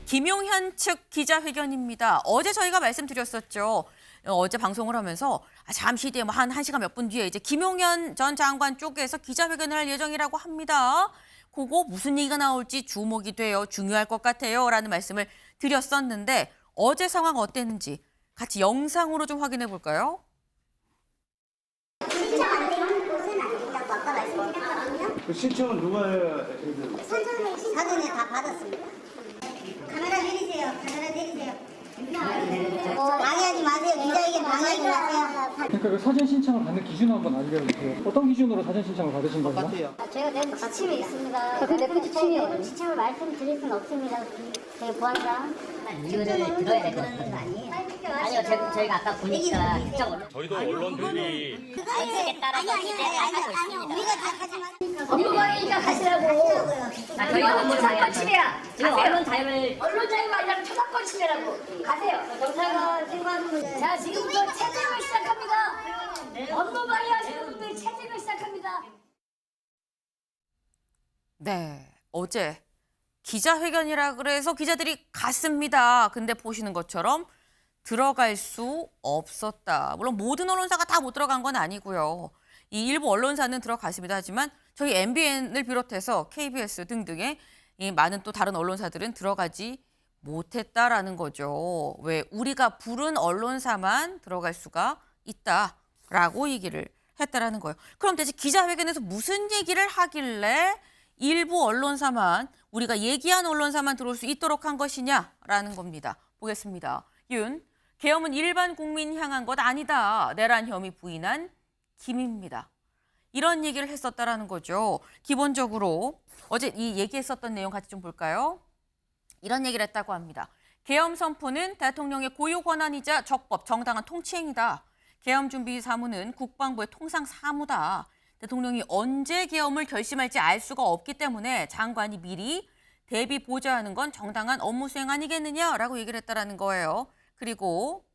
김용현 측 기자회견입니다. 어제 저희가 말씀드렸었죠. 어제 방송을 하면서 잠시 뒤에 한 1시간 몇 분 뒤에 이제 김용현 전 장관 쪽에서 기자회견을 할 예정이라고 합니다. 그거 무슨 얘기가 나올지 주목이 돼요. 중요할 것 같아요. 라는 말씀을 드렸었는데 어제 상황 어땠는지 같이 영상으로 좀 확인해 볼까요? 신청 안 되는 곳은 안 된다고 아까 말씀드렸거든요. 그 신청은 누가 해야 사전에 다 받았습니다. 카메라 내리세요. 카메라 내리세요. 방해하지 마세요. 기자에게 방해하지 마세요. 그러니까 그 사전 신청을 받는 기준을 한번 알려주세요. 어떤 기준으로 사전 신청을 받으신 거예요? 제가 내부 지침이 있습니다. 그 내부 지침이요? 내부 지침을 말씀드릴 수는 없습니다. 제 보안상. 이유를 들어야 될 것 같거든요. 아니요, 저희가 아까 보니까 특정 언론 저희도 언론들이 정책에 따라서 기대를 하고 있습니다. 우리가 다 하지 마세요. 업무방해니까 가시라고. 저희가 업무 자유 침해야. 지금 언론 자유를 언론 자유가 아니라 초상권 침해라고. 가세요. 경찰가 생각하면 자, 지금부터 채찍을 시작합니다. 업무방해하시는 분들 채찍을 시작합니다. 네, 어제 기자회견이라 그래서 기자들이 갔습니다. 근데 보시는 것처럼 들어갈 수 없었다. 물론 모든 언론사가 다 못 들어간 건 아니고요. 이 일부 언론사는 들어갔습니다. 하지만 저희 MBN을 비롯해서 KBS 등등의 이 많은 또 다른 언론사들은 들어가지 못했다라는 거죠. 왜 우리가 부른 언론사만 들어갈 수가 있다라고 얘기를 했다라는 거예요. 그럼 대체 기자회견에서 무슨 얘기를 하길래 일부 언론사만 우리가 얘기한 언론사만 들어올 수 있도록 한 것이냐라는 겁니다. 보겠습니다. 윤, 계엄은 일반 국민 향한 것 아니다. 내란 혐의 부인한 김입니다. 이런 얘기를 했었다라는 거죠. 기본적으로 어제 이 얘기했었던 내용 같이 좀 볼까요? 이런 얘기를 했다고 합니다. 계엄 선포는 대통령의 고유 권한이자 적법, 정당한 통치행위다. 계엄 준비 사무는 국방부의 통상 사무다. 대통령이 언제 계엄을 결심할지 알 수가 없기 때문에 장관이 미리 대비 보좌하는 건 정당한 업무 수행 아니겠느냐라고 얘기를 했다라는 거예요. 그리고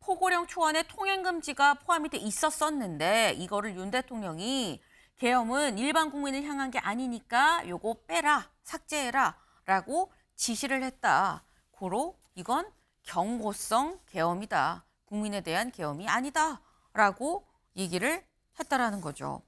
포고령 초안에 통행금지가 포함이 돼 있었었는데 이거를 윤 대통령이 계엄은 일반 국민을 향한 게 아니니까 요거 빼라, 삭제해라 라고 지시를 했다. 고로 이건 경고성 계엄이다. 국민에 대한 계엄이 아니다 라고 얘기를 했다라는 거죠.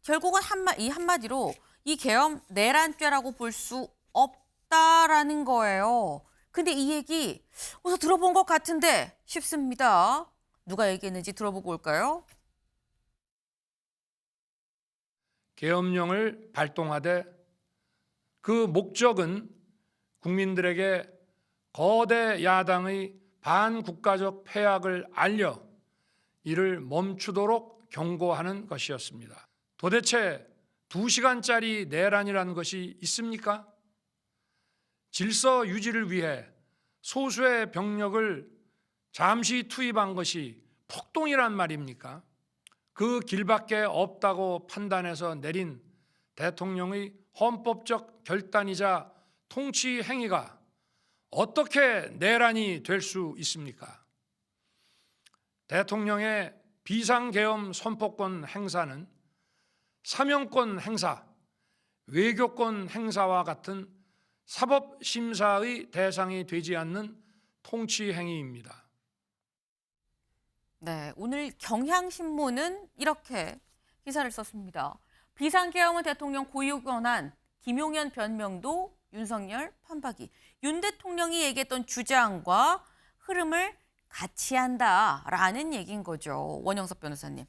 결국은 이 한마디로 이 계엄 내란죄라고 볼 수 없다라는 거예요. 근데 이 얘기 어디서 들어본 것 같은데 싶습니다. 누가 얘기했는지 들어보고 올까요? 계엄령을 발동하되 그 목적은 국민들에게 거대 야당의 반국가적 패악을 알려 이를 멈추도록 경고하는 것이었습니다. 도대체 2시간짜리 내란이라는 것이 있습니까? 질서 유지를 위해 소수의 병력을 잠시 투입한 것이 폭동이란 말입니까? 그 길밖에 없다고 판단해서 내린 대통령의 헌법적 결단이자 통치 행위가 어떻게 내란이 될 수 있습니까? 대통령의 비상계엄 선포권 행사는 사명권 행사, 외교권 행사와 같은 사법심사의 대상이 되지 않는 통치 행위입니다. 네, 오늘 경향신문은 이렇게 기사를 썼습니다. 비상계엄은 대통령 고유 권한, 김용현 변명도 윤석열 판박이. 윤 대통령이 얘기했던 주장과 흐름을 같이 한다라는 얘기인 거죠. 원영석 변호사님.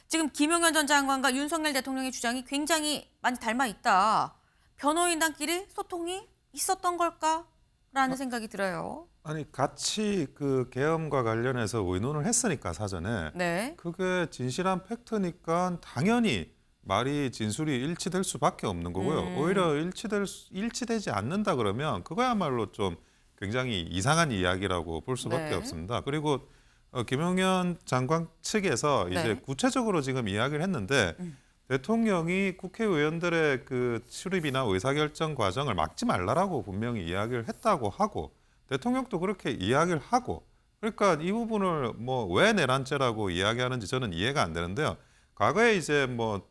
지금 김용현 전 장관과 윤석열 대통령의 주장이 굉장히 많이 닮아 있다. 변호인단끼리 소통이 있었던 걸까라는 생각이 들어요. 아니 같이 그 계엄과 관련해서 의논을 했으니까 사전에 네. 그게 진실한 팩트니까 당연히 말이 진술이 일치될 수밖에 없는 거고요. 오히려 일치되지 않는다 그러면 그거야말로 좀 굉장히 이상한 이야기라고 볼 수밖에 네. 없습니다. 그리고 김용현 장관 측에서 이제 네. 구체적으로 지금 이야기를 했는데 대통령이 국회의원들의 그 출입이나 의사결정 과정을 막지 말라라고 분명히 이야기를 했다고 하고 대통령도 그렇게 이야기를 하고 그러니까 이 부분을 뭐 왜 내란죄라고 이야기하는지 저는 이해가 안 되는데요. 과거에 이제 뭐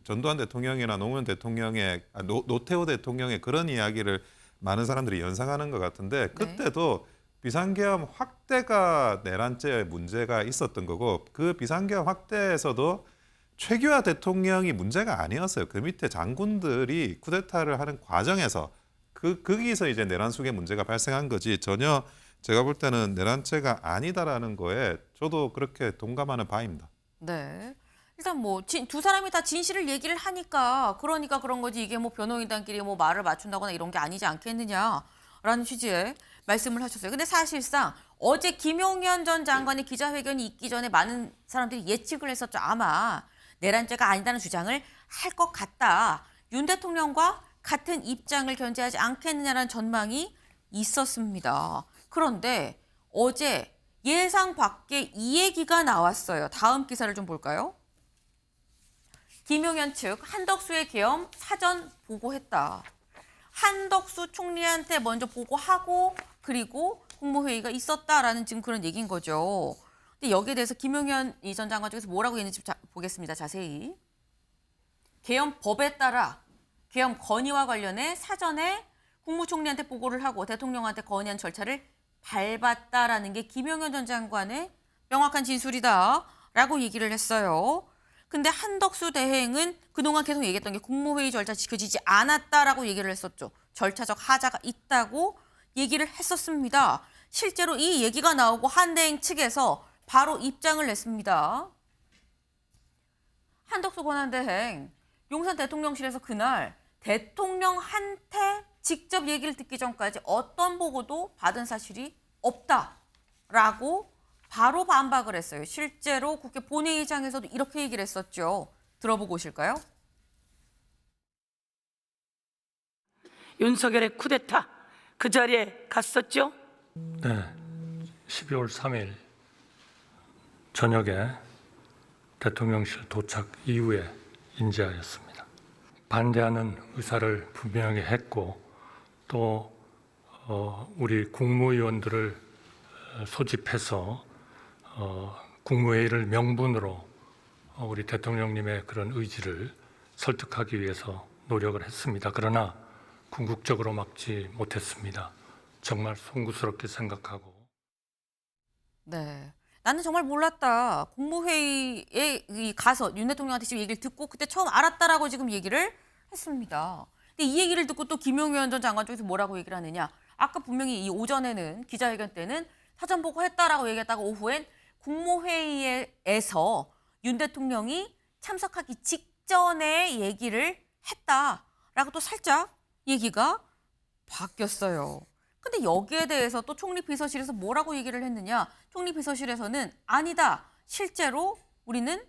전두환 대통령이나 노무현 대통령의 노태우 대통령의 그런 이야기를 많은 사람들이 연상하는 것 같은데 그때도 비상계엄 확대가 내란죄의 문제가 있었던 거고 그 비상계엄 확대에서도 최규하 대통령이 문제가 아니었어요. 그 밑에 장군들이 쿠데타를 하는 과정에서 거기서 이제 내란 속의 문제가 발생한 거지 전혀 제가 볼 때는 내란죄가 아니다라는 거에 저도 그렇게 동감하는 바입니다. 네. 일단 뭐 두 사람이 다 진실을 얘기를 하니까 그러니까 그런 거지 이게 뭐 변호인단끼리 뭐 말을 맞춘다거나 이런 게 아니지 않겠느냐라는 취지의 말씀을 하셨어요. 근데 사실상 어제 김용현 전 장관의 기자회견이 있기 전에 많은 사람들이 예측을 했었죠. 아마 내란죄가 아니다는 주장을 할 것 같다. 윤 대통령과 같은 입장을 견지하지 않겠느냐라는 전망이 있었습니다. 그런데 어제 예상 밖의 이 얘기가 나왔어요. 다음 기사를 좀 볼까요? 김용현 측 한덕수의 계엄 사전 보고했다. 한덕수 총리한테 먼저 보고하고 그리고 국무회의가 있었다라는 지금 그런 얘기인 거죠. 근데 여기에 대해서 김용현 전 장관 쪽에서 뭐라고 했는지 보겠습니다. 자세히. 계엄법에 따라 계엄 건의와 관련해 사전에 국무총리한테 보고를 하고 대통령한테 건의한 절차를 밟았다라는 게 김용현 전 장관의 명확한 진술이다라고 얘기를 했어요. 근데 한덕수 대행은 그동안 계속 얘기했던 게 국무회의 절차 지켜지지 않았다라고 얘기를 했었죠. 절차적 하자가 있다고 얘기를 했었습니다. 실제로 이 얘기가 나오고 한 대행 측에서 바로 입장을 냈습니다. 한덕수 권한대행, 용산 대통령실에서 그날 대통령한테 직접 얘기를 듣기 전까지 어떤 보고도 받은 사실이 없다라고 바로 반박을 했어요. 실제로 국회 본회의장에서도 이렇게 얘기를 했었죠. 들어보고 오실까요? 윤석열의 쿠데타 그 자리에 갔었죠? 네, 12월 3일 저녁에 대통령실 도착 이후에 인지하였습니다. 반대하는 의사를 분명히 했고 또 우리 국무위원들을 소집해서 국무회의를 명분으로 우리 대통령님의 그런 의지를 설득하기 위해서 노력을 했습니다. 그러나 궁극적으로 막지 못했습니다. 정말 송구스럽게 생각하고. 네. 나는 정말 몰랐다. 국무회의에 가서 윤 대통령한테 지금 얘기를 듣고 그때 처음 알았다라고 지금 얘기를 했습니다. 근데 이 얘기를 듣고 또 김용현 전 장관 쪽에서 뭐라고 얘기를 하느냐. 아까 분명히 이 오전에는 기자회견 때는 사전 보고했다라고 얘기했다가 오후엔 국무회의에서 윤 대통령이 참석하기 직전에 얘기를 했다라고 또 살짝 얘기가 바뀌었어요. 근데 여기에 대해서 또 총리 비서실에서 뭐라고 얘기를 했느냐. 총리 비서실에서는 아니다. 실제로 우리는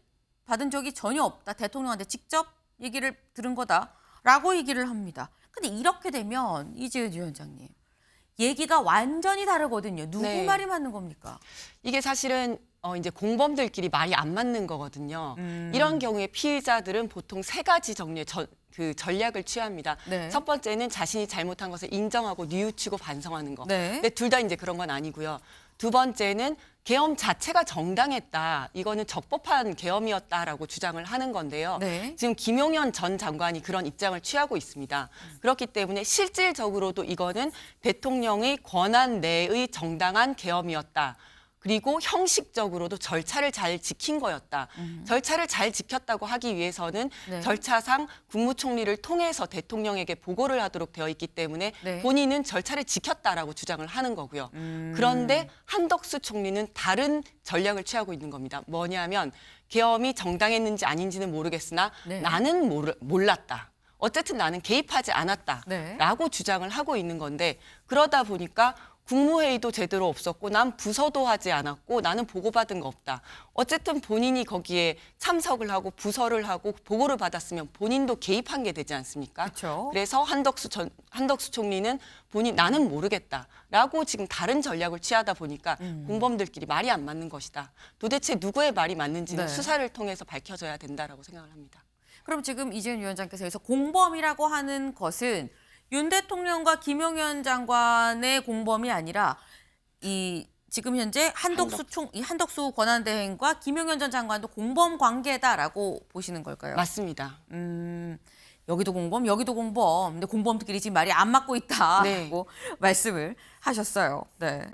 받은 적이 전혀 없다. 대통령한테 직접 얘기를 들은 거다라고 얘기를 합니다. 근데 이렇게 되면 이재은 위원장님. 얘기가 완전히 다르거든요. 누구 네. 말이 맞는 겁니까? 이게 사실은 이제 공범들끼리 말이 안 맞는 거거든요. 이런 경우에 피해자들은 보통 세 가지 종류의 그 전략을 취합니다. 네. 첫 번째는 자신이 잘못한 것을 인정하고 뉘우치고 반성하는 거. 네. 근데 둘 다 이제 그런 건 아니고요. 두 번째는 계엄 자체가 정당했다. 이거는 적법한 계엄이었다라고 주장을 하는 건데요. 네. 지금 김용현 전 장관이 그런 입장을 취하고 있습니다. 그렇기 때문에 실질적으로도 이거는 대통령의 권한 내의 정당한 계엄이었다. 그리고 형식적으로도 절차를 잘 지킨 거였다. 절차를 잘 지켰다고 하기 위해서는 네. 절차상 국무총리를 통해서 대통령에게 보고를 하도록 되어 있기 때문에 네. 본인은 절차를 지켰다라고 주장을 하는 거고요. 그런데 한덕수 총리는 다른 전략을 취하고 있는 겁니다. 뭐냐면 계엄이 정당했는지 아닌지는 모르겠으나 네. 나는 몰랐다. 어쨌든 나는 개입하지 않았다라고 네. 주장을 하고 있는 건데 그러다 보니까 국무회의도 제대로 없었고 난 부서도 하지 않았고 나는 보고받은 거 없다. 어쨌든 본인이 거기에 참석을 하고 부서를 하고 보고를 받았으면 본인도 개입한 게 되지 않습니까? 그쵸. 그래서 한덕수 총리는 나는 모르겠다라고 지금 다른 전략을 취하다 보니까 공범들끼리 말이 안 맞는 것이다. 도대체 누구의 말이 맞는지는 네. 수사를 통해서 밝혀져야 된다라고 생각을 합니다. 그럼 지금 이재은 위원장께서 여기서 공범이라고 하는 것은 윤 대통령과 김용현 장관의 공범이 아니라 이 지금 현재 한덕수 권한대행과 김용현 전 장관도 공범 관계다라고 보시는 걸까요? 맞습니다. 여기도 공범, 여기도 공범. 근데 공범들끼리 지금 말이 안 맞고 있다고 네. 말씀을 하셨어요. 네.